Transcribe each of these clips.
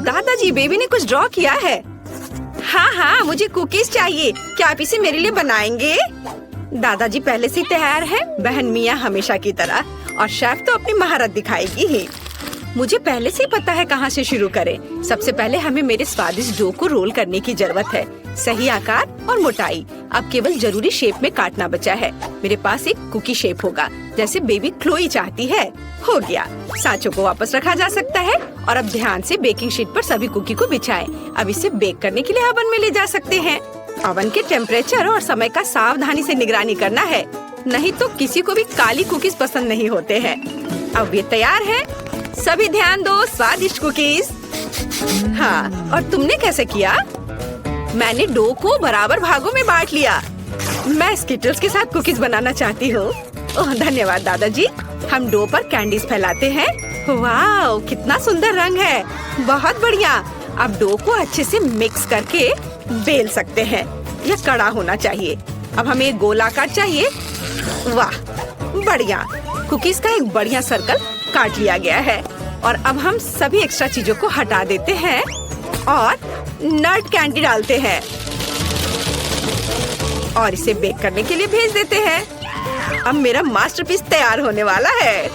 दादाजी, बेबी ने कुछ ड्रॉ किया है। हाँ हाँ, मुझे कुकीज चाहिए। क्या आप इसे मेरे लिए बनाएंगे? दादाजी पहले से तैयार है, बहन मियाँ हमेशा की तरह, और शेफ तो अपनी महारत दिखाएगी ही। मुझे पहले से ही पता है कहाँ से शुरू करें। सबसे पहले हमें मेरे स्वादिष्ट डो को रोल करने की जरूरत है। सही आकार और मोटाई। अब केवल जरूरी शेप में काटना बचा है। मेरे पास एक कुकी शेप होगा, जैसे बेबी क्लोई चाहती है। हो गया। सांचों को वापस रखा जा सकता है और अब ध्यान से बेकिंग शीट पर सभी कुकी को बिछाएं। अब इसे बेक करने के लिए ओवन में ले जा सकते हैं। ओवन के टेम्परेचर और समय का सावधानी से निगरानी करना है, नहीं तो किसी को भी काली कुकीज पसंद नहीं होते हैं। अब ये तैयार है। सभी ध्यान दो, स्वादिष्ट कुकीज। हाँ, और तुमने कैसे किया? मैंने डो को बराबर भागों में बांट लिया। मैं स्किटल्स के साथ कुकीज बनाना चाहती हूँ। ओह धन्यवाद दादाजी। हम डो पर कैंडीज फैलाते हैं। वाह, कितना सुंदर रंग है। बहुत बढ़िया। अब डो को अच्छे से मिक्स करके बेल सकते हैं। यह कड़ा होना चाहिए। अब हमें एक गोलाकार चाहिए। वाह बढ़िया। कुकीज का एक बढ़िया सर्कल काट लिया गया है और अब हम सभी एक्स्ट्रा चीजों को हटा देते हैं और नट कैंडी डालते हैं और इसे बेक करने के लिए भेज देते हैं। अब मेरा मास्टरपीस तैयार होने वाला है।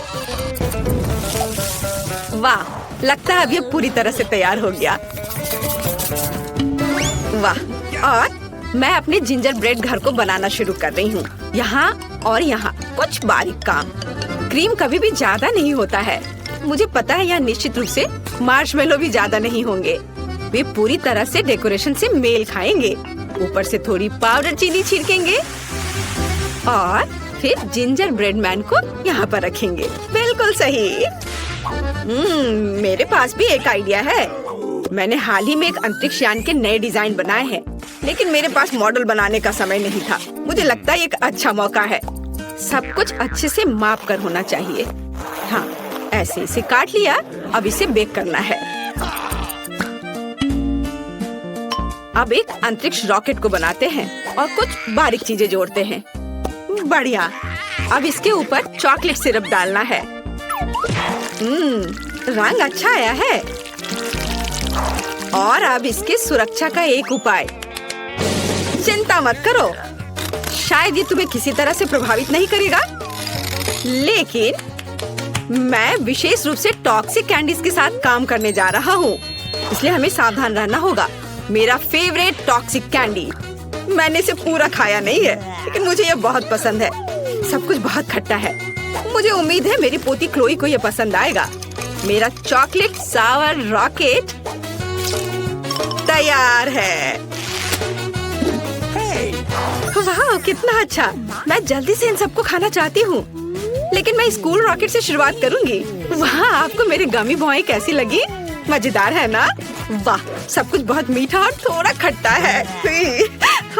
वाह, लगता है अब ये पूरी तरह से तैयार हो गया। वाह, और मैं अपने जिंजर ब्रेड घर को बनाना शुरू कर रही हूँ। यहाँ और यहाँ कुछ बारीक काम। क्रीम कभी भी ज्यादा नहीं होता है। मुझे पता है यहाँ निश्चित रूप से मार्शमेलो भी ज्यादा नहीं होंगे। वे पूरी तरह से डेकोरेशन से मेल खाएंगे। ऊपर से थोड़ी पाउडर चीनी छिड़केंगे और फिर जिंजर ब्रेड मैन को यहाँ पर रखेंगे। बिल्कुल सही। मेरे पास भी एक आइडिया है। मैंने हाल ही में एक अंतरिक्ष यान के नए डिजाइन बनाए हैं, लेकिन मेरे पास मॉडल बनाने का समय नहीं था। मुझे लगता है एक अच्छा मौका है। सब कुछ अच्छे से माप कर होना चाहिए। हाँ, ऐसे इसे काट लिया। अब इसे बेक करना है। अब एक अंतरिक्ष रॉकेट को बनाते हैं और कुछ बारीक चीजें जोड़ते हैं। बढ़िया। अब इसके ऊपर चॉकलेट सिरप डालना है। रंग अच्छा आया है। और अब इसके सुरक्षा का एक उपाय। चिंता मत करो, शायद ये तुम्हें किसी तरह से प्रभावित नहीं करेगा, लेकिन मैं विशेष रूप से टॉक्सिक कैंडीज के साथ काम करने जा रहा हूँ, इसलिए हमें सावधान रहना होगा। मेरा फेवरेट टॉक्सिक कैंडी। मैंने इसे पूरा खाया नहीं है, लेकिन मुझे ये बहुत पसंद है। सब कुछ बहुत खट्टा है। मुझे उम्मीद है मेरी पोती क्लोई को ये पसंद आएगा। मेरा चॉकलेट सावर रॉकेट तैयार है। वाह, कितना अच्छा। मैं जल्दी से इन सबको खाना चाहती हूँ, लेकिन मैं स्कूल रॉकेट से शुरुआत करूँगी। वाह, आपको मेरी गमी भौएं कैसी लगी? मजेदार है ना? वाह, सब कुछ बहुत मीठा और थोड़ा खट्टा है।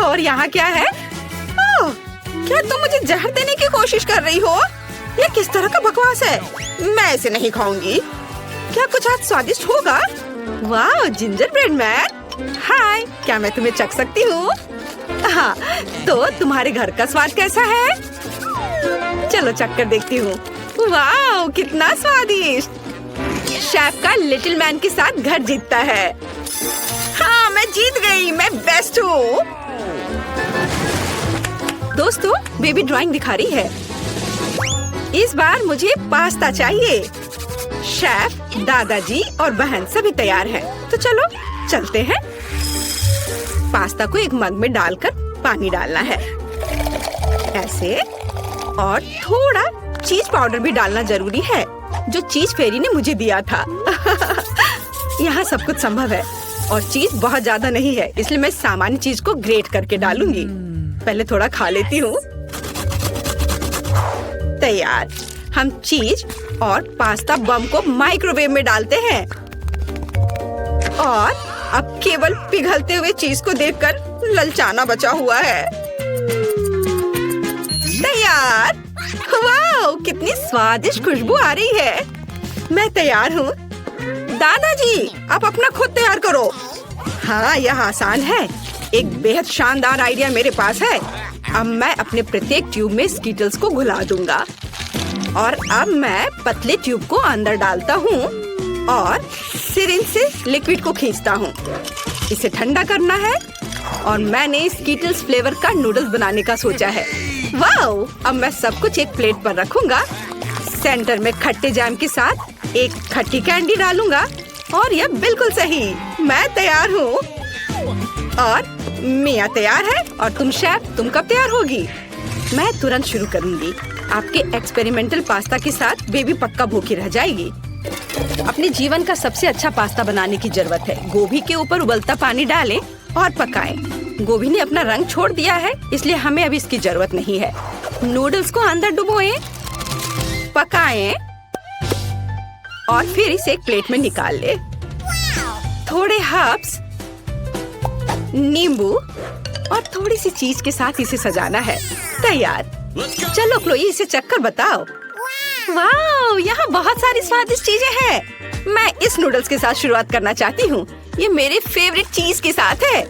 और यहाँ क्या है? ओह, क्या तुम मुझे जहर देने की कोशिश कर रही हो? ये किस तरह का बकवास है? मैं इसे नहीं खाऊंगी। क्या कुछ आज स्वादिष्ट होगा? वाह, जिंजर ब्रेड मैन। हाय, क्या मैं तुम्हें चख सकती हूँ? हाँ, तो तुम्हारे घर का स्वाद कैसा है? चलो चख कर देखती हूँ। वाह, कितना स्वादिष्ट। शेफ का लिटिल मैन के साथ घर जीतता है। हाँ, मैं जीत गई। मैं बेस्ट हूँ। दोस्तों, बेबी ड्राइंग दिखा रही है। इस बार मुझे पास्ता चाहिए। शेफ, दादाजी और बहन सभी तैयार हैं। तो चलो चलते हैं। पास्ता को एक मग में डालकर पानी डालना है, ऐसे, और थोड़ा चीज पाउडर भी डालना जरूरी है, जो चीज फेरी ने मुझे दिया था। यहाँ सब कुछ संभव है और चीज बहुत ज्यादा नहीं है, इसलिए मैं सामान्य चीज को ग्रेट करके डालूंगी। पहले थोड़ा खा लेती हूँ। तैयार। हम चीज और पास्ता बम को माइक्रोवेव में डालते हैं और अब केवल पिघलते हुए चीज को देखकर ललचाना बचा हुआ है। तैयार। वाह, कितनी स्वादिष्ट खुशबू आ रही है। मैं तैयार हूँ। दादाजी, आप अपना खुद तैयार करो। हाँ, यह आसान है। एक बेहद शानदार आइडिया मेरे पास है। अब मैं अपने प्रत्येक ट्यूब में स्कीटल्स को घुला दूंगा और अब मैं पतले ट्यूब को अंदर डालता हूँ और सिरिंज से लिक्विड को खींचता हूँ। इसे ठंडा करना है और मैंने स्कीटल्स फ्लेवर का नूडल्स बनाने का सोचा है। वाओ! अब मैं सब कुछ एक प्लेट पर रखूंगा। सेंटर में खट्टे जैम के साथ एक खट्टी कैंडी डालूंगा और यह बिल्कुल सही। मैं तैयार हूँ और मिया तैयार है। और तुम शेफ, तुम कब तैयार होगी? मैं तुरंत शुरू करूंगी। आपके एक्सपेरिमेंटल पास्ता के साथ बेबी पक्का भूखी रह जाएगी। अपने जीवन का सबसे अच्छा पास्ता बनाने की जरूरत है। गोभी के ऊपर उबलता पानी डालें और पकाएं। गोभी ने अपना रंग छोड़ दिया है, इसलिए हमें अभी इसकी जरूरत नहीं है। नूडल्स को अंदर डुबोएं, पकाएं और फिर इसे एक प्लेट में निकाल ले। थोड़े हर्ब्स, नींबू और थोड़ी सी चीज के साथ इसे सजाना है। तैयार। चलो क्लोई, इसे चखकर बताओ। वाह, यहाँ बहुत सारी स्वादिष्ट चीजें हैं। मैं इस नूडल्स के साथ शुरुआत करना चाहती हूँ। ये मेरे फेवरेट चीज के साथ है।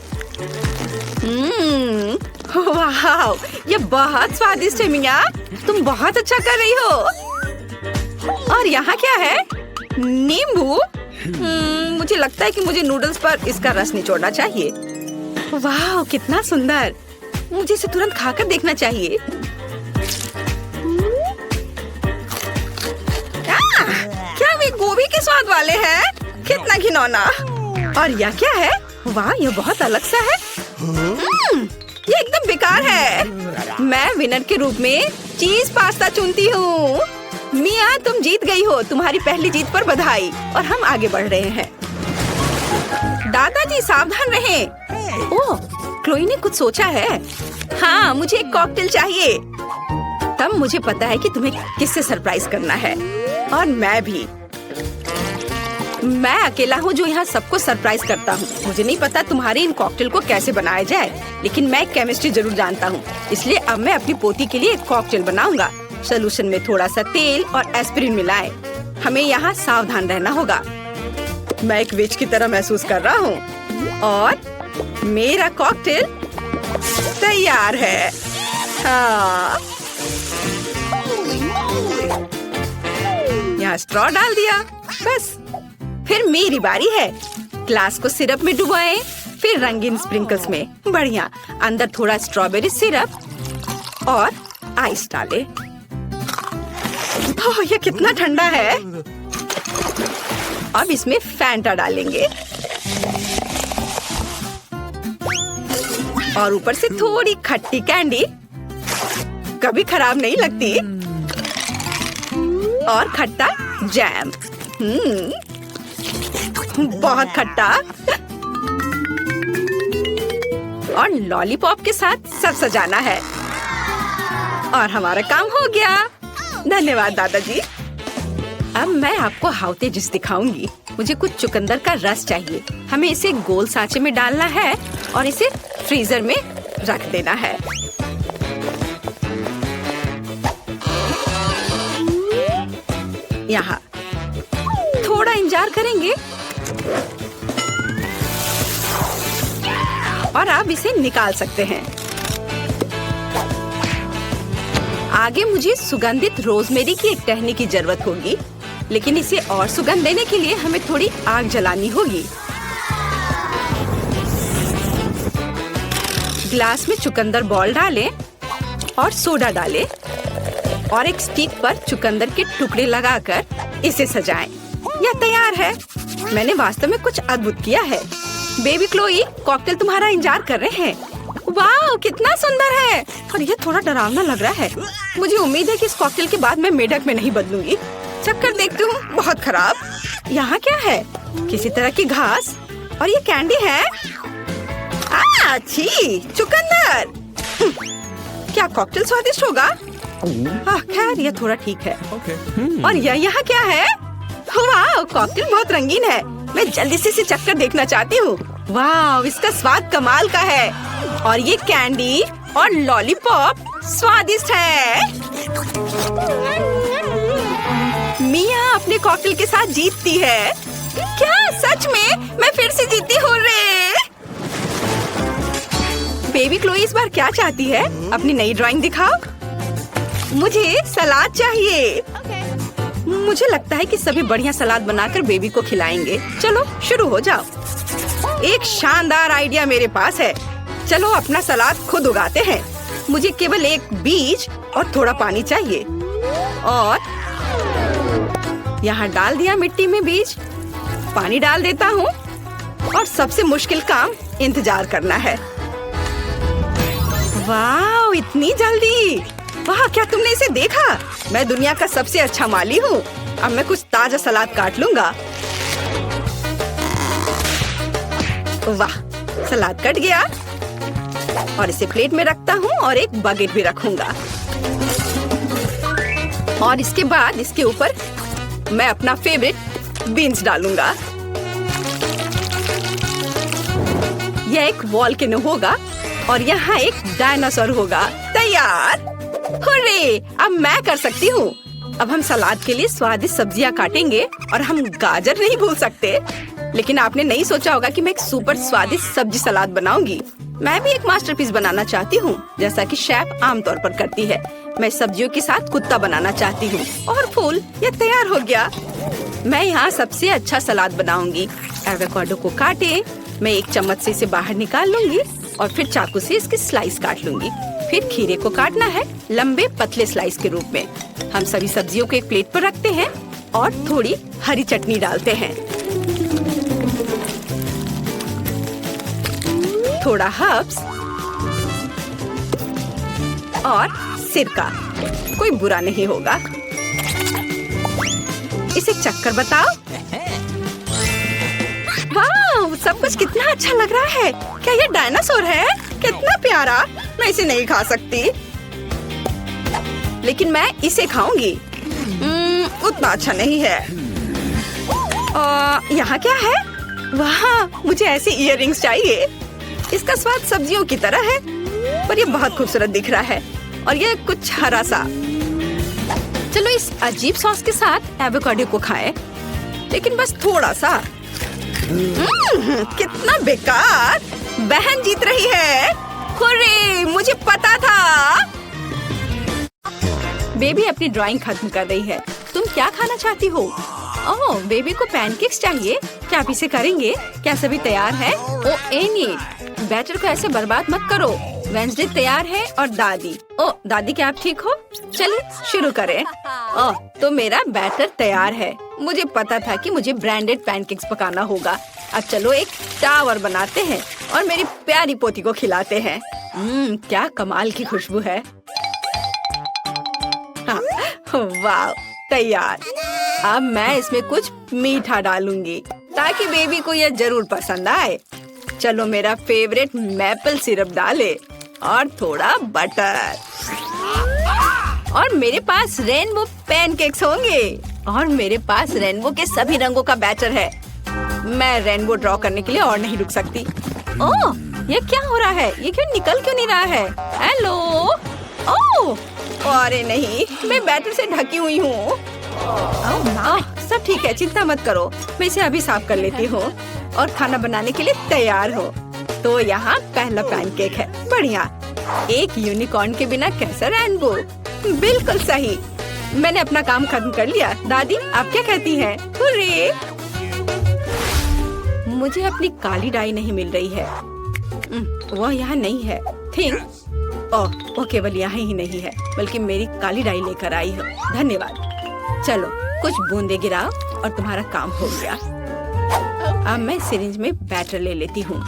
वाह, ये बहुत स्वादिष्ट है मिया। तुम बहुत अच्छा कर रही हो। और यहाँ क्या है? नींबू। मुझे लगता है कि मुझे नूडल्स पर इसका रस निचोड़ना चाहिए। वाह, कितना सुंदर। मुझे इसे तुरंत खाकर देखना चाहिए। क्या वे गोभी के स्वाद वाले हैं? कितना घिनौना। और यह क्या है? वाह, यह बहुत अलग सा है। ये एकदम बेकार है। मैं विनर के रूप में चीज पास्ता चुनती हूँ। मिया, तुम जीत गई हो। तुम्हारी पहली जीत पर बधाई। और हम आगे बढ़ रहे हैं। दादाजी सावधान रहें। ओह, क्लोई ने कुछ सोचा है। हाँ, मुझे एक कॉकटेल चाहिए। तब मुझे पता है कि तुम्हें किससे सरप्राइज करना है। और मैं भी। मैं अकेला हूँ जो यहाँ सबको सरप्राइज करता हूँ। मुझे नहीं पता तुम्हारे इन कॉकटेल को कैसे बनाया जाए, लेकिन मैं केमिस्ट्री जरूर जानता हूँ। इसलिए अब मैं अपनी पोती के लिए एक कॉकटेल बनाऊंगा। सोल्यूशन में थोड़ा सा तेल और एस्पिरिन मिलाएं। हमें यहाँ सावधान रहना होगा। मैं एक विच की तरह महसूस कर रहा हूँ और मेरा कॉकटेल तैयार है। हाँ, यहाँ स्ट्रॉ डाल दिया। बस, फिर मेरी बारी है। ग्लास को सिरप में डुबाएं, फिर रंगीन स्प्रिंकल्स में। बढ़िया। अंदर थोड़ा स्ट्रॉबेरी सिरप और आइस डालें। ओह, ये कितना ठंडा है। अब इसमें फैंटा डालेंगे और ऊपर से थोड़ी खट्टी कैंडी। कभी खराब नहीं लगती। और खट्टा जैम। बहुत खट्टा। और लॉलीपॉप के साथ सब सजाना है। और हमारा काम हो गया। धन्यवाद दादाजी। अब मैं आपको हाउ तेजिस दिखाऊंगी। मुझे कुछ चुकंदर का रस चाहिए। हमें इसे गोल सांचे में डालना है और इसे फ्रीजर में रख देना है। यहाँ थोड़ा इंतजार करेंगे और आप इसे निकाल सकते हैं। आगे मुझे सुगंधित रोजमेरी की एक टहनी की जरूरत होगी, लेकिन इसे और सुगंध देने के लिए हमें थोड़ी आग जलानी होगी। ग्लास में चुकंदर बॉल डालें और सोडा डालें और एक स्टिक पर चुकंदर के टुकड़े लगाकर इसे सजाएं। यह तैयार है। मैंने वास्तव में कुछ अद्भुत किया है। बेबी क्लोई, कॉकटेल तुम्हारा इंतजार कर रहे हैं। वाह, कितना सुंदर है। और यह थोड़ा डरावना लग रहा है। मुझे उम्मीद है कि इस कॉकटेल के बाद मैं मेढक में नहीं बदलूंगी। चक्कर देखती हूँ। बहुत खराब। यहाँ क्या है? किसी तरह की घास और ये कैंडी है। अच्छी चुकंदर। क्या कॉकटेल स्वादिष्ट होगा? खैर, यह थोड़ा ठीक है। और यह यहाँ क्या है? वाह, कॉकटेल बहुत रंगीन है। मैं जल्दी से इसे चक्कर देखना चाहती हूँ। वाह, इसका स्वाद कमाल का है। और ये कैंडी और लॉलीपॉप स्वादिष्ट है। मिया अपने कॉकटेल के साथ जीतती है। क्या सच में? मैं फिर से जीती हूँ रे। बेबी क्लोई इस बार क्या चाहती है? अपनी नई ड्राइंग दिखाओ। मुझे सलाद चाहिए। मुझे लगता है कि सभी बढ़िया सलाद बनाकर बेबी को खिलाएंगे। चलो शुरू हो जाओ। एक शानदार आइडिया मेरे पास है। चलो अपना सलाद खुद उगाते हैं। मुझे केवल एक बीज और थोड़ा पानी चाहिए। और यहाँ डाल दिया मिट्टी में बीज, पानी डाल देता हूँ और सबसे मुश्किल काम इंतजार करना है। वाह, इतनी जल्दी! वाह, क्या तुमने इसे देखा? मैं दुनिया का सबसे अच्छा माली हूँ। अब मैं कुछ ताजा सलाद काट लूंगा। वाह, सलाद कट गया और इसे प्लेट में रखता हूँ और एक बकेट भी रखूंगा। और इसके बाद इसके ऊपर मैं अपना फेवरेट बीन्स डालूंगा। यह एक वॉल्केनो होगा और यहाँ एक डायनासोर होगा। तैयार! हुर्रे! अब मैं कर सकती हूँ। अब हम सलाद के लिए स्वादिष्ट सब्जियाँ काटेंगे और हम गाजर नहीं भूल सकते। लेकिन आपने नहीं सोचा होगा कि मैं एक सुपर स्वादिष्ट सब्जी सलाद बनाऊंगी। मैं भी एक मास्टरपीस बनाना चाहती हूँ, जैसा कि शेफ आमतौर पर करती है। मैं सब्जियों के साथ कुत्ता बनाना चाहती हूँ और फूल। ये तैयार हो गया। मैं यहाँ सबसे अच्छा सलाद बनाऊंगी। एवोकाडो को काटे, मैं एक चम्मच से इसे बाहर निकाल लूंगी और फिर चाकू से इसके स्लाइस काट लूंगी। फिर खीरे को काटना है लंबे पतले स्लाइस के रूप में। हम सभी सब्जियों को एक प्लेट पर रखते हैं और थोड़ी हरी चटनी डालते हैं, थोड़ा हर्ब्स और सिरका। कोई बुरा नहीं होगा। इसे चक्कर बताओ। वाह, सब कुछ कितना अच्छा लग रहा है। क्या ये डायनासोर है? कितना प्यारा। मैं इसे नहीं खा सकती, लेकिन मैं इसे खाऊंगी। उतना अच्छा नहीं है। यहाँ क्या है? वाह, मुझे ऐसी इयररिंग्स चाहिए। इसका स्वाद सब्जियों की तरह है, पर ये बहुत खूबसूरत दिख रहा है और ये कुछ हरा सा। चलो इस अजीब सॉस के साथ एवोकाडो को खाएं, लेकिन बस थोड़ा सा। कितना बेकार! बहन जीत रही है। हुर्रे! मुझे पता था। बेबी अपनी ड्राइंग खत्म कर रही है। तुम क्या खाना चाहती हो? ओह, बेबी को पैनकेक्स चाहिए। क्या आप इसे करेंगे? क्या सभी तैयार है? ओह एनी, बैटर को ऐसे बर्बाद मत करो। वेंसडे तैयार है और दादी। ओह दादी, क्या आप ठीक हो? चलिए शुरू करें। ओह, तो मेरा बैटर तैयार है। मुझे पता था कि मुझे ब्रांडेड पैनकेक्स पकाना होगा। अब चलो एक टावर बनाते हैं और मेरी प्यारी पोती को खिलाते हैं। क्या कमाल की खुशबू है। हाँ, वाह, तैयार। अब मैं इसमें कुछ मीठा डालूंगी ताकि बेबी को यह जरूर पसंद आए। चलो मेरा फेवरेट मैपल सिरप डाले और थोड़ा बटर। और मेरे पास रेनबो पैनकेक्स होंगे और मेरे पास रेनबो के सभी रंगों का बैटर है। मैं रेनबो ड्रॉ करने के लिए और नहीं रुक सकती। ओह, ये क्या हो रहा है? ये क्यों निकल क्यों नहीं रहा है? हेलो! ओह, अरे नहीं, मैं बैटर से ढकी हुई हूँ। सब ठीक है, चिंता मत करो। मैं इसे अभी साफ कर लेती हूँ और खाना बनाने के लिए तैयार हो। तो यहाँ पहला पैनकेक है। बढ़िया। एक यूनिकॉर्न के बिना कैसा रेनबो? बिल्कुल सही। मैंने अपना काम खत्म कर लिया। दादी, आप क्या कहती हैं? हुर्रे! मुझे अपनी काली डाई नहीं मिल रही है। वह यहाँ नहीं है। थिंक ओह, वो केवल यहाँ ही नहीं है, बल्कि मेरी काली डाई लेकर आई है। धन्यवाद। चलो कुछ बूंदे गिराओ और तुम्हारा काम हो गया। अब मैं सिरिंज में बैटर ले लेती हूँ।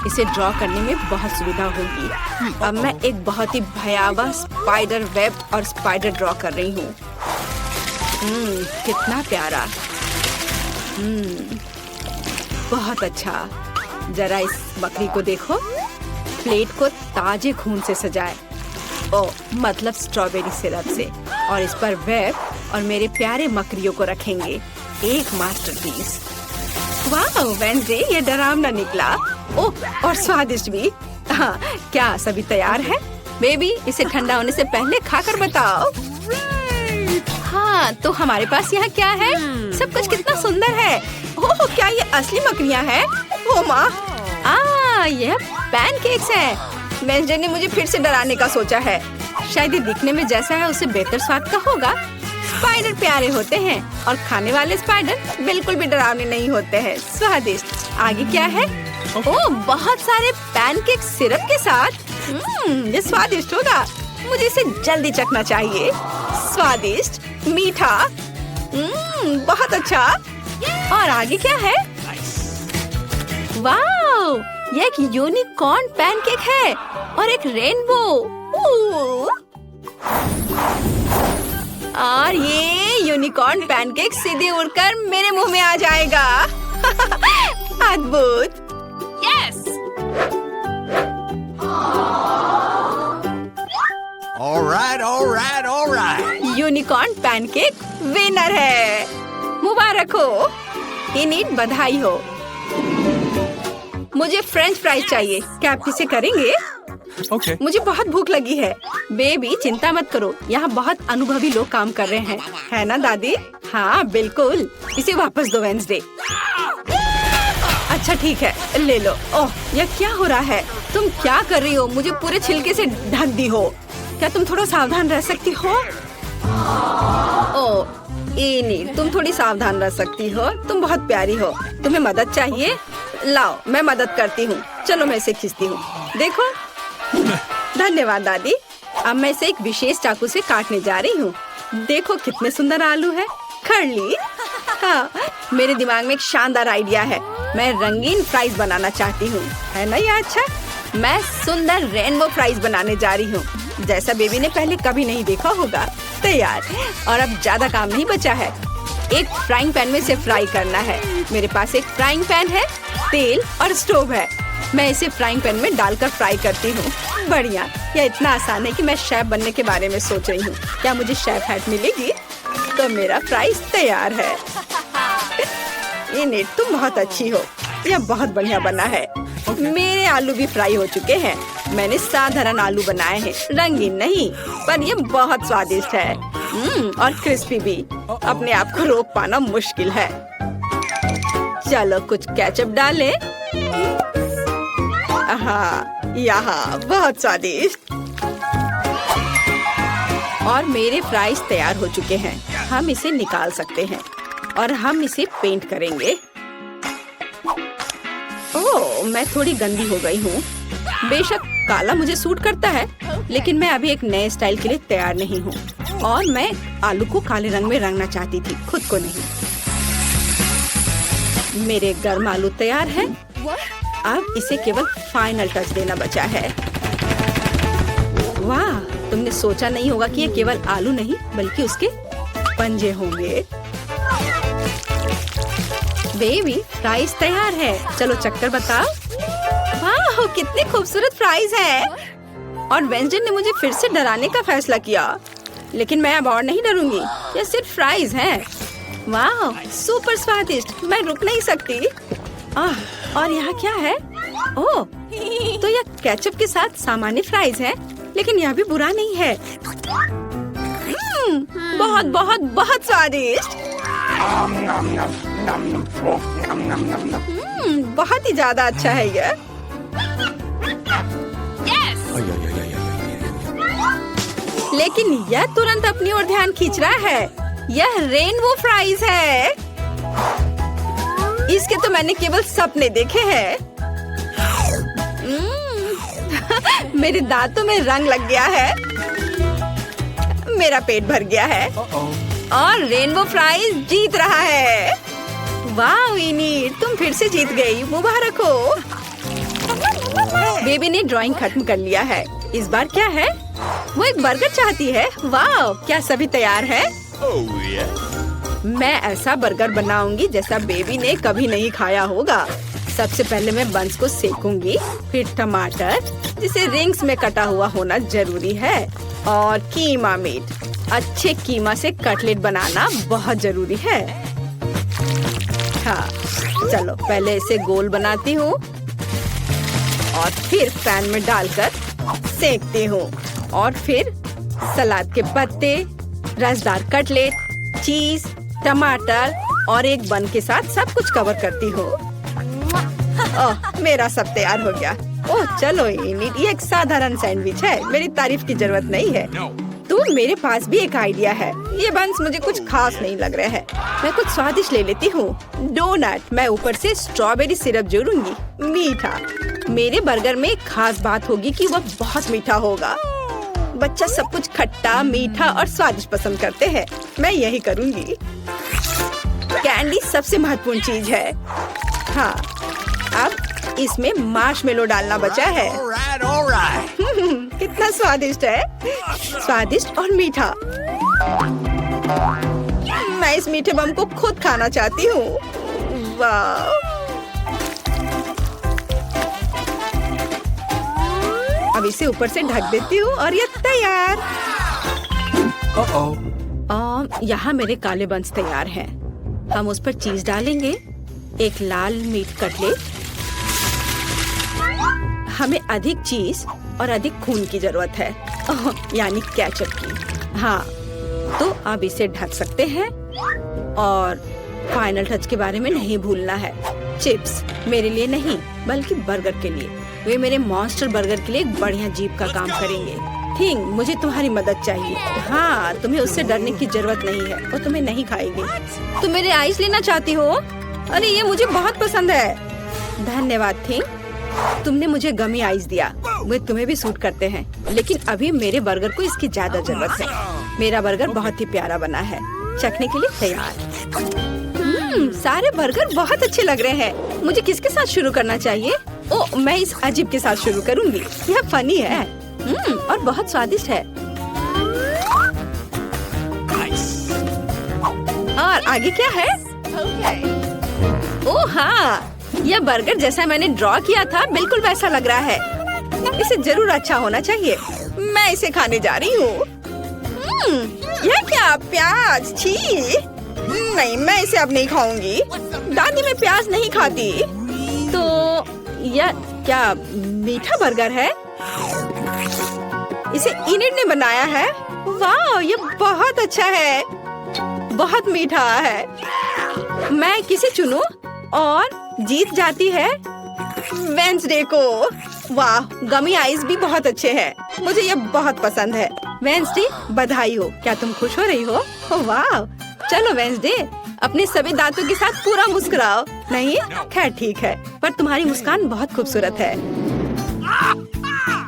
इसे ड्रॉ करने में बहुत सुविधा होगी। अब मैं एक बहुत ही भयावह स्पाइडर वेब और स्पाइडर ड्रॉ कर रही हूँ। कितना प्यारा। बहुत अच्छा। जरा इस बकरी को देखो। प्लेट को ताजे खून से सजाए। ओ, मतलब स्ट्रॉबेरी सिरप से। और इस पर वेब और मेरे प्यारे मकड़ियों को रखेंगे। एक मास्टरपीस। वाह वेंसडे, ये डरावना निकला। ओह, और स्वादिष्ट भी। हाँ, क्या सभी तैयार है? बेबी, इसे ठंडा होने से पहले खाकर बताओ। हाँ, तो हमारे पास यहाँ क्या है? सब कुछ कितना सुंदर है। ओह, क्या ये असली मकड़ियाँ हैं? ओह माँ, यह पैनकेक्स हैं। वेंसडे ने मुझे फिर से डराने का सोचा है। शायद ये दिखने में जैसा है उससे बेहतर स्वाद का होगा। स्पाइडर प्यारे होते हैं और खाने वाले स्पाइडर बिल्कुल भी डरावने नहीं होते हैं। स्वादिष्ट। आगे क्या है? ओह, बहुत सारे पैनकेक सिरप के साथ। ये स्वादिष्ट होगा। मुझे इसे जल्दी चखना चाहिए। स्वादिष्ट, मीठा, बहुत अच्छा। और आगे क्या है? वाओ, ये एक यूनिकॉर्न पैनकेक है और एक रेनबो। और ये यूनिकॉर्न पैनकेक सीधे उड़कर मेरे मुंह में आ जाएगा। अद्भुत। Yes. all right. Unicorn pancake winner है। मुबारक हो। इनिट, बधाई हो। मुझे फ्रेंच फ्राइज चाहिए। क्या आप इसे करेंगे? Okay. मुझे बहुत भूख लगी है। बेबी, चिंता मत करो, यहाँ बहुत अनुभवी लोग काम कर रहे हैं, है ना दादी? हाँ बिल्कुल। इसे वापस दो वेंसडे। अच्छा ठीक है, ले लो। ओह, यह क्या हो रहा है? तुम क्या कर रही हो? मुझे पूरे छिलके से ढक दी हो। क्या तुम थोड़ा सावधान रह सकती हो? ओह इनी, तुम थोड़ी सावधान रह सकती हो। तुम बहुत प्यारी हो। तुम्हें मदद चाहिए? लाओ, मैं मदद करती हूँ। चलो मैं इसे खींचती हूँ। देखो। धन्यवाद दादी। अब मैं इसे एक विशेष चाकू से काटने जा रही हूँ। देखो कितने सुंदर आलू है। खरली। हाँ, मेरे दिमाग में एक शानदार आइडिया है। मैं रंगीन फ्राइज बनाना चाहती हूँ, है ना? ये अच्छा। मैं सुंदर रेनबो फ्राइज बनाने जा रही हूँ, जैसा बेबी ने पहले कभी नहीं देखा होगा। तैयार। और अब ज्यादा काम नहीं बचा है। एक फ्राइंग पैन में इसे फ्राई करना है। मेरे पास एक फ्राइंग पैन है, तेल और स्टोव है। मैं इसे फ्राइंग पैन में डालकर फ्राई करती हूँ। बढ़िया। यह इतना आसान है कि मैं शेफ बनने के बारे में सोच रही हूँ। क्या मुझे शेफ हैट मिलेगी? तो मेरा फ्राइज तैयार है। इनिट, तुम बहुत अच्छी हो। यह बहुत बढ़िया बना है। मेरे आलू भी फ्राई हो चुके हैं। मैंने साधारण आलू बनाए हैं, रंगीन नहीं, पर ये बहुत स्वादिष्ट है। और क्रिस्पी भी। अपने आप को रोक पाना मुश्किल है। चलो कुछ केचप डालें। हाँ, यहाँ बहुत स्वादिष्ट। और मेरे फ्राइज तैयार हो चुके हैं। हम इसे निकाल सकते हैं और हम इसे पेंट करेंगे। ओह, मैं थोड़ी गंदी हो गई हूँ। बेशक काला मुझे सूट करता है, लेकिन मैं अभी एक नए स्टाइल के लिए तैयार नहीं हूँ। और मैं आलू को काले रंग में रंगना चाहती थी, खुद को नहीं। मेरे गर्म आलू तैयार है। अब इसे केवल फाइनल टच देना बचा है। वाह, तुमने सोचा नहीं होगा कि ये केवल आलू नहीं बल्कि उसके पंजे होंगे। बेबी, फ्राइज तैयार है। चलो चक्कर बताओ। वाह, कितने खूबसूरत फ्राइज है। और वेंसडे ने मुझे फिर से डराने का फैसला किया, लेकिन मैं अब और नहीं डरूंगी। ये सिर्फ फ्राइज हैं। वाह, सुपर स्वादिष्ट। मैं रुक नहीं सकती। और यहाँ क्या है? ओह, तो यह केचप के साथ सामान्य फ्राइज है, लेकिन यह भी बुरा नहीं है। बहुत बहुत बहुत स्वादिष्ट। बहुत ही ज्यादा अच्छा है यह। लेकिन यह तुरंत अपनी ओर ध्यान खींच रहा है। यह रेनबो फ्राइज है। इसके तो मैंने केवल सपने देखे हैं। मेरे दांतों में रंग लग गया है। मेरा पेट भर गया है। और रेनबो फ्राइज जीत रहा है। वाह इनी, तुम फिर से जीत गई। मुबारक हो। बेबी ने ड्राइंग खत्म कर लिया है। इस बार क्या है? वो एक बर्गर चाहती है। वाह, क्या सभी तैयार है? मैं ऐसा बर्गर बनाऊंगी जैसा बेबी ने कभी नहीं खाया होगा। सबसे पहले मैं बंस को सेकूंगी, फिर टमाटर, जिसे रिंग्स में कटा हुआ होना जरूरी है, और कीमा मीट। अच्छे कीमा से कटलेट बनाना बहुत जरूरी है। हाँ, चलो पहले इसे गोल बनाती हूँ और फिर पैन में डालकर सेकती हूँ। और फिर सलाद के पत्ते, रसदार कटलेट, चीज, टमाटर और एक बन के साथ सब कुछ कवर करती हूँ। ओह, मेरा सब तैयार हो गया। ओह चलो, ये एक साधारण सैंडविच है। मेरी तारीफ की जरूरत नहीं है। तो मेरे पास भी एक आइडिया है। ये बंस मुझे कुछ खास नहीं लग रहा है। मैं कुछ स्वादिष्ट ले लेती हूँ। डोनट। मैं ऊपर से स्ट्रॉबेरी सिरप जोड़ूंगी। मीठा। मेरे बर्गर में एक खास बात होगी कि वह बहुत मीठा होगा। बच्चा सब कुछ खट्टा, मीठा और स्वादिष्ट पसंद करते हैं। मैं यही करूँगी। कैंडी सबसे महत्वपूर्ण चीज है। हाँ, अब इसमें मार्शमेलो डालना बचा है। All right. कितना स्वादिष्ट है। स्वादिष्ट और मीठा। मैं इस मीठे बम को खुद खाना चाहती हूँ। वाह। अब इसे ऊपर से ढक देती हूँ और ये तैयार। Uh-oh. यहाँ मेरे काले बंस तैयार हैं। हम उस पर चीज डालेंगे। एक लाल मीट कटलेट। हमें अधिक चीज और अधिक खून की जरूरत है, यानी केचप की। हाँ, तो अब इसे ढक सकते हैं। और फाइनल टच के बारे में नहीं भूलना है। चिप्स मेरे लिए नहीं, बल्कि बर्गर के लिए। वे मेरे मॉन्स्टर बर्गर के लिए एक बढ़िया जीप का काम करेंगे। थिंग, मुझे तुम्हारी मदद चाहिए। हाँ, तुम्हें उससे डरने की जरूरत नहीं है। वो तुम्हें नहीं खाएगी। तुम मेरे आइस लेना चाहती हो? अरे ये मुझे बहुत पसंद है। धन्यवाद थिंग, तुमने मुझे गमी आइस दिया। वे तुम्हें भी सूट करते हैं, लेकिन अभी मेरे बर्गर को इसकी ज्यादा जरूरत है। मेरा बर्गर बहुत ही प्यारा बना है। चखने के लिए तैयार। सारे बर्गर बहुत अच्छे लग रहे हैं। मुझे किसके साथ शुरू करना चाहिए? ओह, मैं इस अजीब के साथ शुरू करूंगी। यह फनी है। और बहुत स्वादिष्ट है। और आगे क्या है? ओह हाँ, यह बर्गर जैसा मैंने ड्रॉ किया था बिल्कुल वैसा लग रहा है। इसे जरूर अच्छा होना चाहिए। मैं इसे खाने जा रही हूँ। यह क्या? प्याज? छी! नहीं, मैं इसे अब नहीं खाऊंगी। दादी मैं प्याज नहीं खाती। तो यह क्या मीठा बर्गर है? इसे इनिट ने बनाया है। वाह, यह बहुत अच्छा है। बहुत मीठा है। मैं किसे चुनूं? और जीत जाती है वेंसडे को। वाह, गमी आइस भी बहुत अच्छे हैं। मुझे ये बहुत पसंद है। वेंसडे, बधाई हो। क्या तुम खुश हो रही हो? वाह, चलो वेंसडे, अपने सभी दांतों के साथ पूरा मुस्कुराओ। नहीं? खैर ठीक है, पर तुम्हारी मुस्कान बहुत खूबसूरत है।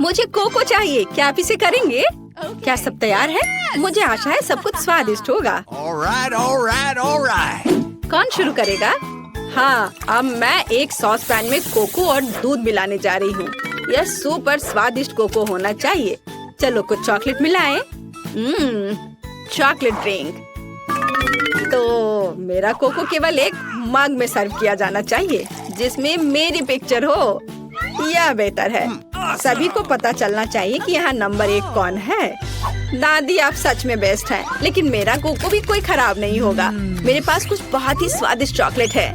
मुझे कोको चाहिए। क्या आप इसे करेंगे? क्या सब तैयार है? मुझे आशा है सब कुछ स्वादिष्ट होगा। All right. कौन शुरू करेगा? हाँ, अब मैं एक सॉस पैन में कोको और दूध मिलाने जा रही हूँ। यह सुपर स्वादिष्ट कोको होना चाहिए। चलो कुछ चॉकलेट मिलाएं। Chocolate drink. तो मेरा कोको केवल एक मग में सर्व किया जाना चाहिए, जिसमें मेरी पिक्चर हो। यह बेहतर है। सभी को पता चलना चाहिए कि यहाँ नंबर 1 कौन है। दादी, आप सच में बेस्ट हैं, लेकिन मेरा कोको भी कोई खराब नहीं होगा। मेरे पास कुछ बहुत ही स्वादिष्ट चॉकलेट है।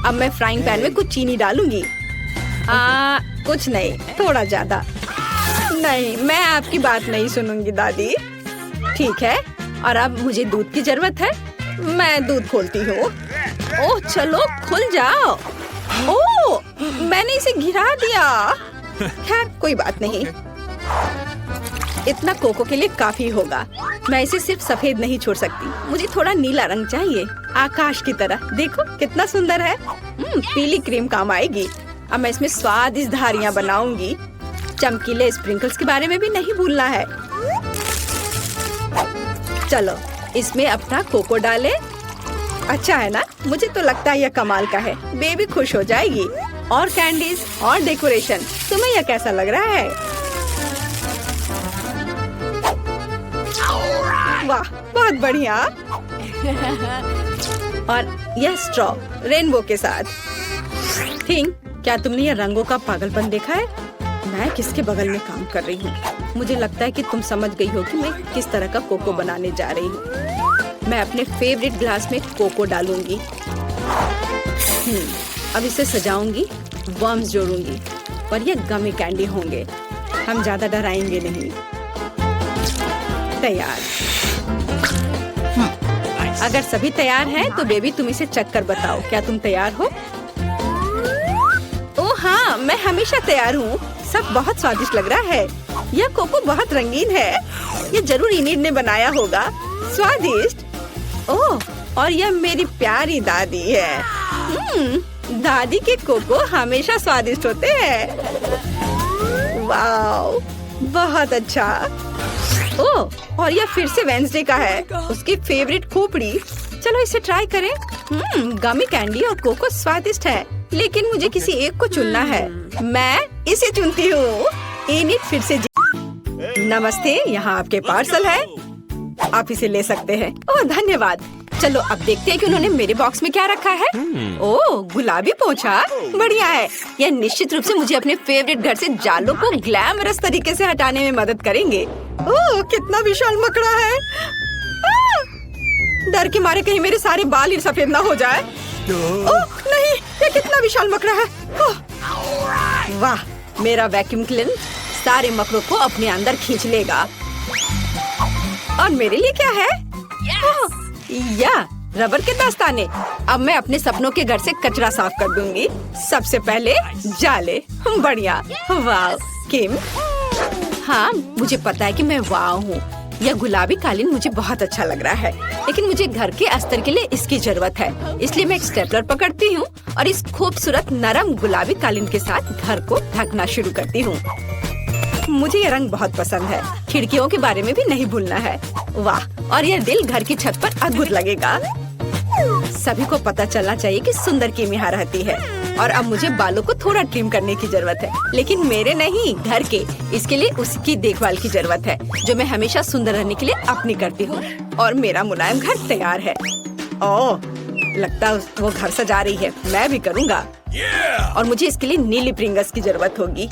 अब मैं फ्राइंग पैन में कुछ चीनी डालूंगी। कुछ नहीं, थोड़ा ज्यादा। नहीं, मैं आपकी बात नहीं सुनूंगी दादी। ठीक है, और अब मुझे दूध की जरूरत है। मैं दूध खोलती हूँ। ओह चलो, खुल जाओ। ओह, मैंने इसे गिरा दिया। खैर कोई बात नहीं, इतना कोको के लिए काफी होगा। मैं इसे सिर्फ सफेद नहीं छोड़ सकती। मुझे थोड़ा नीला रंग चाहिए, आकाश की तरह। देखो कितना सुंदर है। पीली क्रीम काम आएगी। अब मैं इसमें स्वादिष्ट धारियां बनाऊंगी। चमकीले स्प्रिंकल्स के बारे में भी नहीं भूलना है। चलो इसमें अपना कोको डाले। अच्छा है ना? मुझे तो लगता है यह कमाल का है। बेबी खुश हो जाएगी। और कैंडीज और डेकोरेशन। तुम्हें यह कैसा लग रहा है? वाह, बहुत बढ़िया। और यह स्ट्रॉ रेनबो के साथ। थिंक, क्या तुमने यह रंगों का पागलपन देखा है? मैं किसके बगल में काम कर रही हूँ? मुझे लगता है कि तुम समझ गई हो कि मैं किस तरह का कोको बनाने जा रही हूँ। मैं अपने फेवरेट ग्लास में कोको डालूंगी। अब इसे सजाऊंगी, वर्म्स जोड़ूंगी और ये गमी कैंडी होंगे। हम ज्यादा डराएंगे नहीं। तैयार। अगर सभी तैयार हैं तो बेबी तुम इसे चख कर बताओ। क्या तुम तैयार हो? ओह हाँ, मैं हमेशा तैयार हूँ। सब बहुत स्वादिष्ट लग रहा है। यह कोको बहुत रंगीन है। ये जरूर इन्हीं ने बनाया होगा। स्वादिष्ट। ओह, और यह मेरी प्यारी दादी है। दादी के कोको हमेशा स्वादिष्ट होते हैं। वाओ, बहुत अच्छा। ओह, और यह फिर से वेंसडे का है, उसकी फेवरेट खोपड़ी। चलो इसे ट्राई करें। गमी कैंडी और कोको स्वादिष्ट है, लेकिन मुझे किसी एक को चुनना है। मैं इसे चुनती हूँ। इनिट फिर से नमस्ते, यहाँ आपके पार्सल है, आप इसे ले सकते हैं। ओह धन्यवाद। चलो अब देखते हैं कि उन्होंने मेरे बॉक्स में क्या रखा है। ओह, गुलाबी पोंछा, बढ़िया है। यह निश्चित रूप से मुझे अपने फेवरेट घर से जालों को ग्लैमरस तरीके से हटाने में मदद करेंगे। ओह, कितना विशाल मकड़ा है। डर के मारे कहीं मेरे सारे बाल ही सफेद ना हो जाए। ओह नहीं, ये कितना विशाल मकड़ा है। वाह, मेरा वैक्यूम क्लीनर सारे मकड़ों को अपने अंदर खींच लेगा। और मेरे लिए क्या है? या रबर के दस्ताने। अब मैं अपने सपनों के घर से कचरा साफ कर दूंगी। सबसे पहले जाले। बढ़िया। वाह किम। हाँ, मुझे पता है कि मैं वाह हूँ। यह गुलाबी कालीन मुझे बहुत अच्छा लग रहा है, लेकिन मुझे घर के अस्तर के लिए इसकी जरूरत है। इसलिए मैं एक स्टेपलर पकड़ती हूँ और इस खूबसूरत नरम गुलाबी कालीन के साथ घर को ढकना शुरू करती हूँ। मुझे ये रंग बहुत पसंद है। खिड़कियों के बारे में भी नहीं भूलना है। वाह, और यह दिल घर की छत पर अद्भुत लगेगा। सभी को पता चलना चाहिए कि सुंदर किम यहाँ रहती है। और अब मुझे बालों को थोड़ा ट्रिम करने की जरूरत है, लेकिन मेरे नहीं, घर के। इसके लिए उसकी देखभाल की जरूरत है, जो मैं हमेशा सुंदर रहने के लिए अपनी करती हूँ। और मेरा मुलायम घर तैयार है। ओह, लगता है वो घर सजा रही है। मैं भी करूँगा। और मुझे इसके लिए नीली प्रिंगल्स की जरूरत होगी।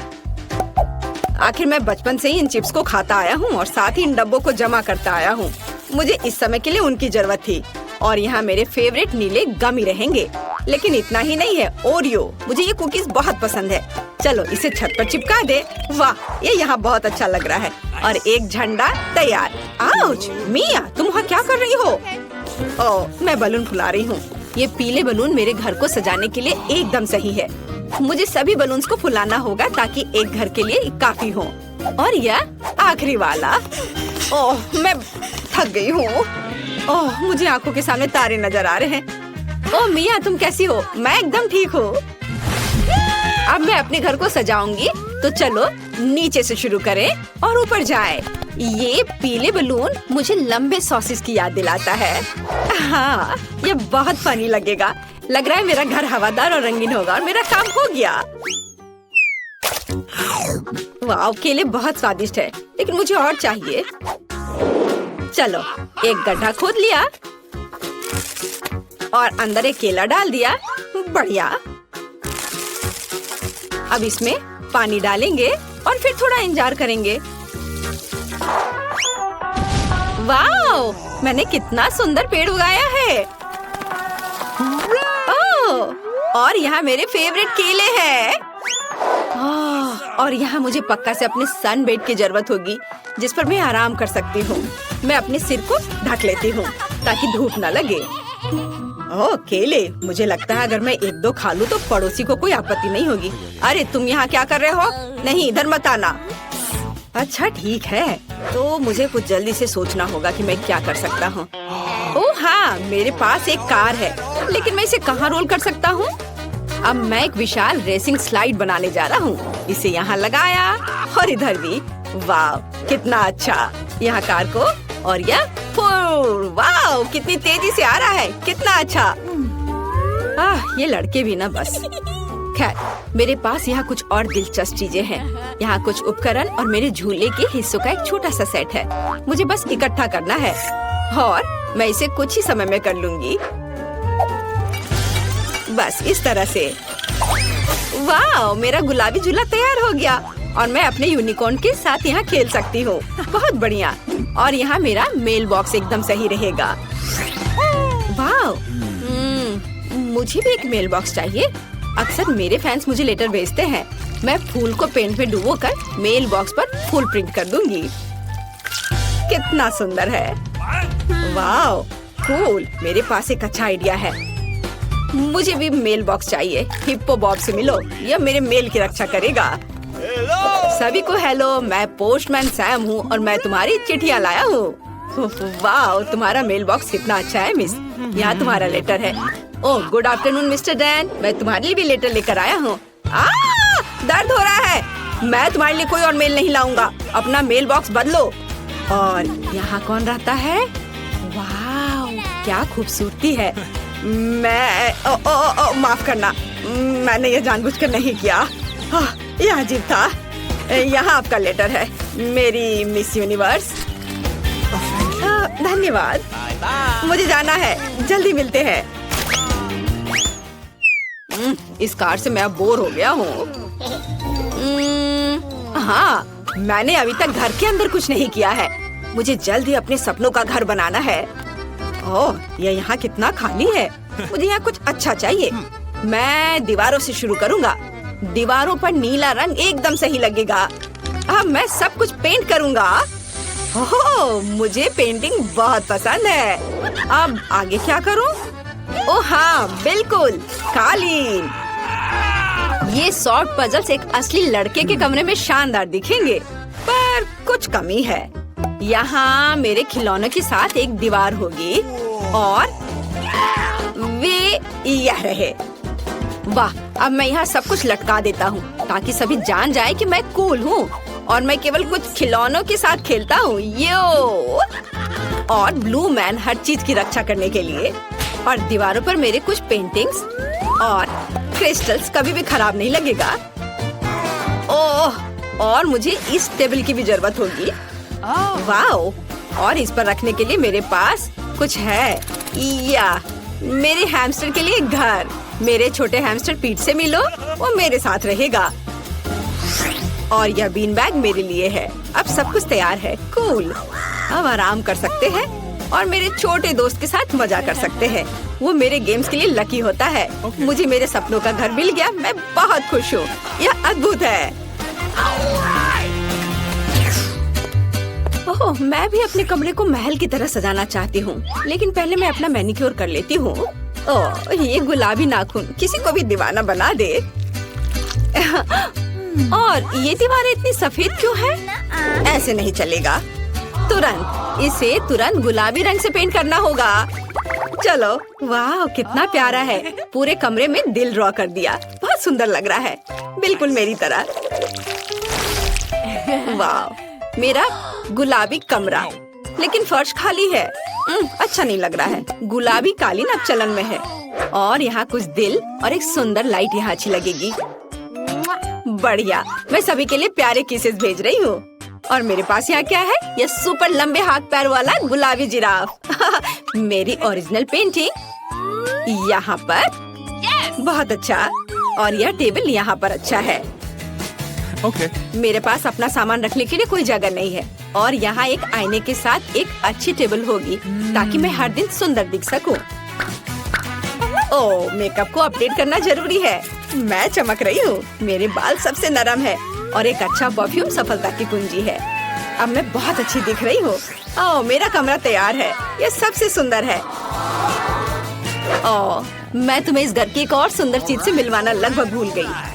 आखिर मैं बचपन से ही इन चिप्स को खाता आया हूँ और साथ ही इन डब्बों को जमा करता आया हूँ। मुझे इस समय के लिए उनकी जरूरत थी। और यहाँ मेरे फेवरेट नीले गमी रहेंगे। लेकिन इतना ही नहीं है, ओरियो। मुझे ये कुकीज बहुत पसंद है। चलो इसे छत पर चिपका दे। वाह, ये यहाँ बहुत अच्छा लग रहा है। और एक झंडा तैयार। आउच, मिया, तुम वहाँ क्या कर रही हो? ओह, मैं बलून फुला रही हूँ। ये पीले बलून मेरे घर को सजाने के लिए एकदम सही है। मुझे सभी बलून्स को फुलाना होगा ताकि एक घर के लिए काफी हो। और यह आखिरी वाला। ओह, मैं थक गई हूँ। ओह, मुझे आंखों के सामने तारे नजर आ रहे हैं। ओह मिया, तुम कैसी हो? मैं एकदम ठीक हूँ। अब मैं अपने घर को सजाऊंगी, तो चलो नीचे से शुरू करें और ऊपर जाएं। ये पीले बलून मुझे लंबे सॉसेस की याद दिलाता है। हाँ, ये बहुत फनी लगेगा। लग रहा है मेरा घर हवादार और रंगीन होगा और मेरा काम हो गया। वाह, केले बहुत स्वादिष्ट है, लेकिन मुझे और चाहिए। चलो, एक गड्ढा खोद लिया और अंदर एक केला डाल दिया। बढ़िया। अब इसमें पानी डालेंगे और फिर थोड़ा इंतजार करेंगे। वाह, मैंने कितना सुंदर पेड़ उगाया है। ओह, और यहाँ मेरे फेवरेट केले हैं। और यहाँ मुझे पक्का से अपने सन बेड की जरूरत होगी, जिस पर मैं आराम कर सकती हूँ। मैं अपने सिर को ढक लेती हूँ ताकि धूप न लगे। ओह, केले। मुझे लगता है अगर मैं एक दो खा लूँ तो पड़ोसी को कोई आपत्ति नहीं होगी। अरे तुम यहाँ क्या कर रहे हो? नहीं, इधर मत आना। अच्छा ठीक है, तो मुझे कुछ जल्दी से सोचना होगा कि मैं क्या कर सकता हूँ। ओह हाँ, मेरे पास एक कार है, लेकिन मैं इसे कहाँ रोल कर सकता हूँ? अब मैं एक विशाल रेसिंग स्लाइड बनाने जा रहा हूँ। इसे यहाँ लगाया और इधर भी। वाह, कितना अच्छा। यहाँ कार को और यह वाह, कितनी तेजी से आ रहा है। कितना अच्छा। ये लड़के भी ना बस। खैर, मेरे पास यहाँ कुछ और दिलचस्प चीजें हैं। यहाँ कुछ उपकरण और मेरे झूले के हिस्सों का एक छोटा सा सेट है। मुझे बस इकट्ठा करना है और मैं इसे कुछ ही समय में कर लूंगी। बस इस तरह से। वाह, मेरा गुलाबी झूला तैयार हो गया और मैं अपने यूनिकॉर्न के साथ यहाँ खेल सकती हूँ। बहुत बढ़िया। और यहाँ मेरा मेल बॉक्स एकदम सही रहेगा। वाह, मुझे भी एक मेल बॉक्स चाहिए। अक्सर मेरे फैंस मुझे लेटर भेजते हैं। मैं फूल को पेंट में डुबोकर मेल बॉक्स पर फूल प्रिंट कर दूंगी। कितना सुंदर है। वाह, कूल। मेरे पास एक अच्छा आइडिया है। मुझे भी मेल बॉक्स चाहिए। हिप्पो बॉब से मिलो, यह मेरे मेल की रक्षा करेगा। सभी को हेलो, मैं पोस्टमैन सैम हूँ और मैं तुम्हारी चिट्ठियाँ लाया हूँ। वाह, तुम्हारा मेल बॉक्स कितना अच्छा है मिस। यहाँ तुम्हारा लेटर है। ओह, गुड आफ्टरनून मिस्टर डैन, मैं तुम्हारे लिए भी लेटर लेकर आया हूँ। दर्द हो रहा है। मैं तुम्हारे लिए कोई और मेल नहीं लाऊंगा। अपना मेल बॉक्स बदलो। और यहाँ कौन रहता है? वाह, क्या खूबसूरती है। मैं माफ करना, मैंने ये जानबूझकर नहीं किया। यह अजीब था। यहाँ आपका लेटर है, मेरी मिस यूनिवर्स। धन्यवाद। मुझे जाना है, जल्दी मिलते हैं। इस कार से मैं बोर हो गया हूँ। हाँ, मैंने अभी तक घर के अंदर कुछ नहीं किया है। मुझे जल्द ही अपने सपनों का घर बनाना है। ओह, ये यहाँ कितना खाली है। मुझे यहाँ कुछ अच्छा चाहिए। मैं दीवारों से शुरू करूँगा। दीवारों पर नीला रंग एकदम सही लगेगा। अब मैं सब कुछ पेंट करूँगा। ओह, मुझे पेंटिंग बहुत पसंद है। अब आगे क्या करूँ? ओह हाँ, बिल्कुल, कालीन। ये सॉर्ट पजल्स एक असली लड़के के कमरे में शानदार दिखेंगे, पर कुछ कमी है। यहाँ मेरे खिलौनों के साथ एक दीवार होगी और वे यह रहे। वाह, अब मैं यहाँ सब कुछ लटका देता हूँ ताकि सभी जान जाए कि मैं कूल हूँ और मैं केवल कुछ खिलौनों के साथ खेलता हूँ। यो, और ब्लू मैन हर चीज की रक्षा करने के लिए। और दीवारों पर मेरे कुछ पेंटिंग्स और क्रिस्टल्स कभी भी खराब नहीं लगेगा। ओह, और मुझे इस टेबल की भी जरूरत होगी। वाह, और इस पर रखने के लिए मेरे पास कुछ है। या मेरे हैमस्टर के लिए घर। मेरे छोटे हैमस्टर पीठ से मिलो, वो मेरे साथ रहेगा। और यह बीन बैग मेरे लिए है। अब सब कुछ तैयार है। कूल, अब आराम कर सकते हैं और मेरे छोटे दोस्त के साथ मजा कर सकते हैं। वो मेरे गेम्स के लिए लकी होता है। मुझे मेरे सपनों का घर मिल गया। मैं बहुत खुश हूँ। यह अद्भुत है। ओह, मैं भी अपने कमरे को महल की तरह सजाना चाहती हूँ, लेकिन पहले मैं अपना मैनिक्योर कर लेती हूँ। ओह, ये गुलाबी नाखून किसी को भी दीवाना बना दे। और ये दीवारें इतनी सफेद क्यों है? ऐसे नहीं चलेगा। इसे तुरंत गुलाबी रंग से पेंट करना होगा। चलो, वाह, कितना प्यारा है। पूरे कमरे में दिल ड्रॉ कर दिया। बहुत सुंदर लग रहा है, बिल्कुल मेरी तरह। वाह, मेरा गुलाबी कमरा, लेकिन फर्श खाली है। अच्छा नहीं लग रहा है। गुलाबी कालीन अब चलन में है और यहाँ कुछ दिल और एक सुंदर लाइट यहाँ अच्छी लगेगी। बढ़िया, मैं सभी के लिए प्यारे किसेस भेज रही हूँ। और मेरे पास यहाँ क्या है? यह सुपर लंबे हाथ पैर वाला गुलाबी जिराफ। मेरी ओरिजिनल पेंटिंग यहाँ पर। बहुत अच्छा। और यह टेबल यहाँ पर अच्छा है। Okay. मेरे पास अपना सामान रखने के लिए कोई जगह नहीं है और यहाँ एक आईने के साथ एक अच्छी टेबल होगी ताकि मैं हर दिन सुंदर दिख सकूं। ओह, मेकअप को अपडेट करना जरूरी है। मैं चमक रही हूँ। मेरे बाल सबसे नरम है और एक अच्छा परफ्यूम सफलता की कुंजी है। अब मैं बहुत अच्छी दिख रही हूँ। ओह, मेरा कमरा तैयार है। यह सबसे सुंदर है। ओह, मैं तुम्हें इस घर की एक और सुंदर चीज से मिलवाना लगभग भूल गई।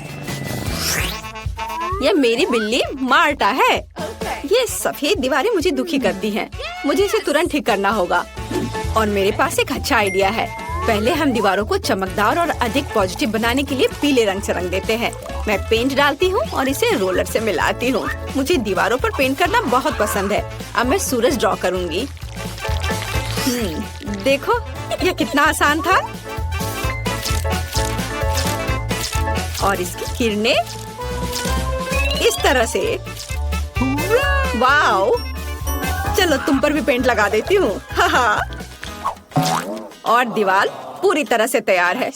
यह मेरी बिल्ली मार्टा है। ये सफेद दीवारें मुझे दुखी करती हैं। मुझे इसे तुरंत ठीक करना होगा। और मेरे पास एक अच्छा आइडिया है। पहले हम दीवारों को चमकदार और अधिक पॉजिटिव बनाने के लिए पीले रंग से रंग देते हैं। मैं पेंट डालती हूँ और इसे रोलर से मिलाती हूँ। मुझे दीवारों पर पेंट करना बहुत पसंद है। अब मैं सूरज ड्रॉ करूँगी। देखो, यह कितना आसान था। और इसकी किरणें इस तरह से। वाओ, चलो तुम पर भी पेंट लगा देती हूँ। और दीवार पूरी तरह से तैयार है,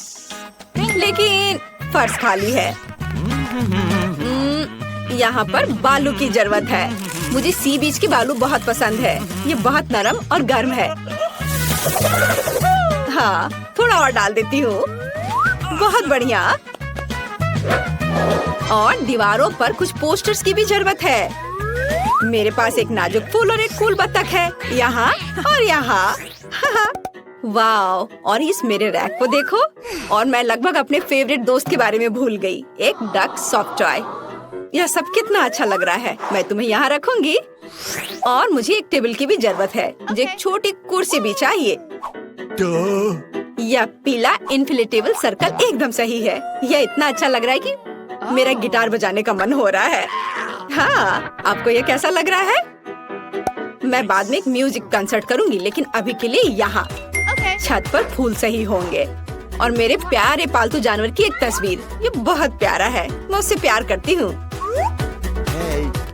लेकिन फर्श खाली है। यहाँ पर बालू की जरूरत है। मुझे सी बीच की बालू बहुत पसंद है। ये बहुत नरम और गर्म है। हाँ, थोड़ा और डाल देती हूँ। बहुत बढ़िया। और दीवारों पर कुछ पोस्टर्स की भी जरूरत है। मेरे पास एक नाजुक फूल और एक फूल बत्तख है, यहाँ और यहाँ। वाओ, और इस मेरे रैक को देखो। और मैं लगभग अपने फेवरेट दोस्त के बारे में भूल गई, एक डक सॉफ्ट टॉय। यह सब कितना अच्छा लग रहा है। मैं तुम्हें यहाँ रखूंगी। और मुझे एक टेबल की भी जरूरत है। मुझे एक छोटी कुर्सी भी चाहिए। Duh. यह पीला इन्फ्लेटेबल सर्कल एकदम सही है। यह इतना अच्छा लग रहा है कि मेरा गिटार बजाने का मन हो रहा है। हाँ, आपको यह कैसा लग रहा है? मैं बाद में एक म्यूजिक कंसर्ट करूंगी, लेकिन अभी के लिए यहाँ छत पर फूल सही होंगे। और मेरे प्यारे पालतू जानवर की एक तस्वीर। ये बहुत प्यारा है। मैं उससे प्यार करती हूँ।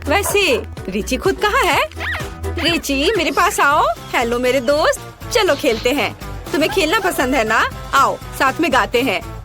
वैसे रिची खुद कहाँ है? रिची, मेरे पास आओ। हेलो मेरे दोस्त, चलो खेलते हैं। तुम्हें खेलना पसंद है ना? आओ साथ में गाते हैं।